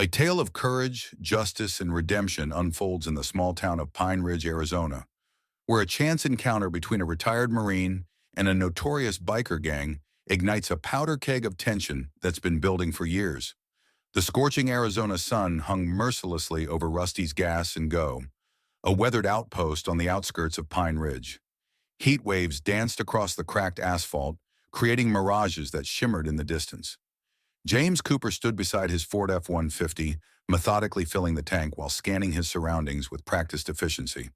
A tale of courage, justice, and redemption unfolds in the small town of Pine Ridge, Arizona, where a chance encounter between a retired Marine and a notorious biker gang ignites a powder keg of tension that's been building for years. The scorching Arizona sun hung mercilessly over Rusty's Gas and Go, a weathered outpost on the outskirts of Pine Ridge. Heat waves danced across the cracked asphalt, creating mirages that shimmered in the distance. James Cooper stood beside his Ford F-150, methodically filling the tank while scanning his surroundings with practiced efficiency.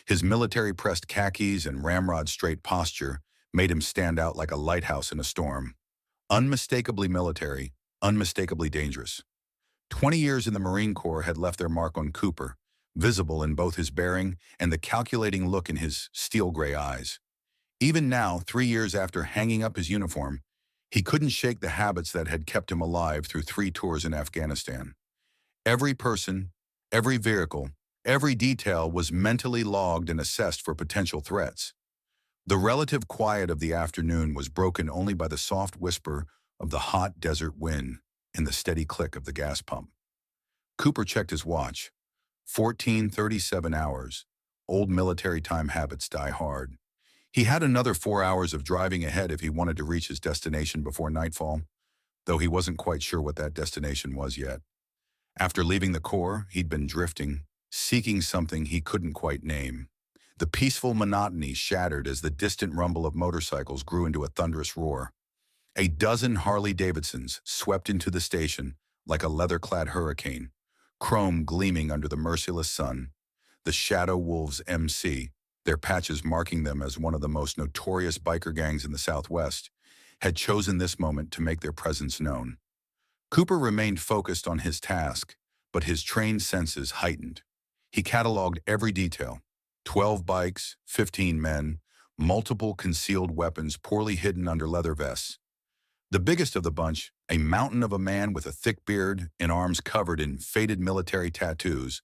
His military-pressed khakis and ramrod-straight posture made him stand out like a lighthouse in a storm. Unmistakably military, unmistakably dangerous. 20 years in the Marine Corps had left their mark on Cooper, visible in both his bearing and the calculating look in his steel-gray eyes. Even now, 3 years after hanging up his uniform, he couldn't shake the habits that had kept him alive through 3 tours in Afghanistan. Every person, every vehicle, every detail was mentally logged and assessed for potential threats. The relative quiet of the afternoon was broken only by the soft whisper of the hot desert wind and the steady click of the gas pump. Cooper checked his watch. 14:37 hours. Old military time habits die hard. He had another 4 hours of driving ahead if he wanted to reach his destination before nightfall, though he wasn't quite sure what that destination was yet. After leaving the Corps, he'd been drifting, seeking something he couldn't quite name. The peaceful monotony shattered as the distant rumble of motorcycles grew into a thunderous roar. A dozen Harley-Davidsons swept into the station like a leather-clad hurricane, chrome gleaming under the merciless sun. The Shadow Wolves MC, their patches marking them as one of the most notorious biker gangs in the Southwest, had chosen this moment to make their presence known. Cooper remained focused on his task, but his trained senses heightened. He cataloged every detail: 12 bikes, 15 men, multiple concealed weapons poorly hidden under leather vests. The biggest of the bunch, a mountain of a man with a thick beard and arms covered in faded military tattoos,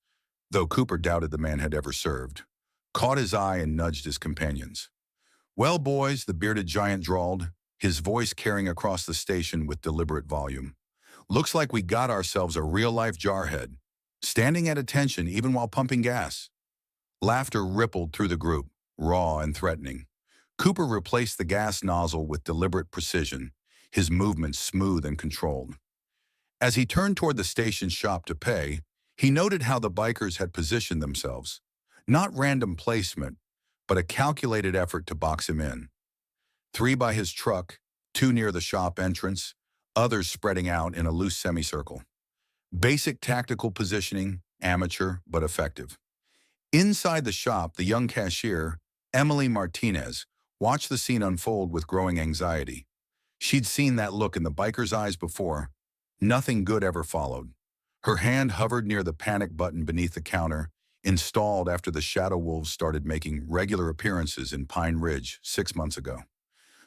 though Cooper doubted the man had ever served, caught his eye and nudged his companions. "Well, boys," the bearded giant drawled, his voice carrying across the station with deliberate volume. "Looks like we got ourselves a real-life jarhead, standing at attention even while pumping gas." Laughter rippled through the group, raw and threatening. Cooper replaced the gas nozzle with deliberate precision, his movements smooth and controlled. As he turned toward the station shop to pay, he noted how the bikers had positioned themselves. Not random placement, but a calculated effort to box him in. 3 by his truck, 2 near the shop entrance, others spreading out in a loose semicircle. Basic tactical positioning, amateur but effective. Inside the shop, the young cashier, Emily Martinez, watched the scene unfold with growing anxiety. She'd seen that look in the biker's eyes before. Nothing good ever followed. Her hand hovered near the panic button beneath the counter, installed after the Shadow Wolves started making regular appearances in Pine Ridge 6 months ago.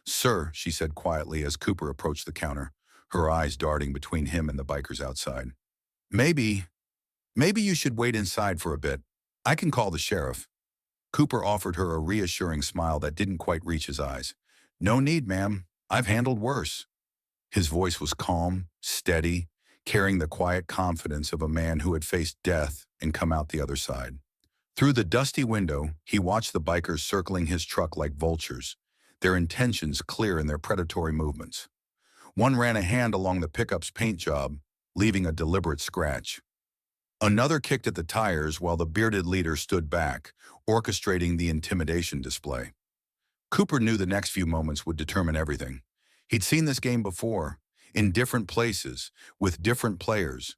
"Sir," she said quietly as Cooper approached the counter, her eyes darting between him and the bikers outside. Maybe you should wait inside for a bit. I can call the sheriff." Cooper offered her a reassuring smile that didn't quite reach his eyes. "No need, ma'am. I've handled worse." His voice was calm, steady, carrying the quiet confidence of a man who had faced death and come out the other side. Through the dusty window, he watched the bikers circling his truck like vultures, their intentions clear in their predatory movements. One ran a hand along the pickup's paint job, leaving a deliberate scratch. Another kicked at the tires while the bearded leader stood back, orchestrating the intimidation display. Cooper knew the next few moments would determine everything. He'd seen this game before, in different places, with different players.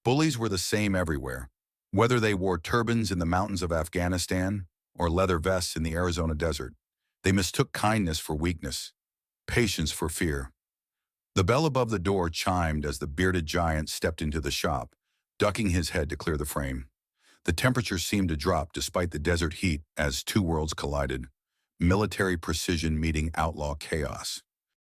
Bullies were the same everywhere, whether they wore turbans in the mountains of Afghanistan or leather vests in the Arizona desert. They mistook kindness for weakness, patience for fear. The bell above the door chimed as the bearded giant stepped into the shop, ducking his head to clear the frame. The temperature seemed to drop despite the desert heat as 2 worlds collided, military precision meeting outlaw chaos.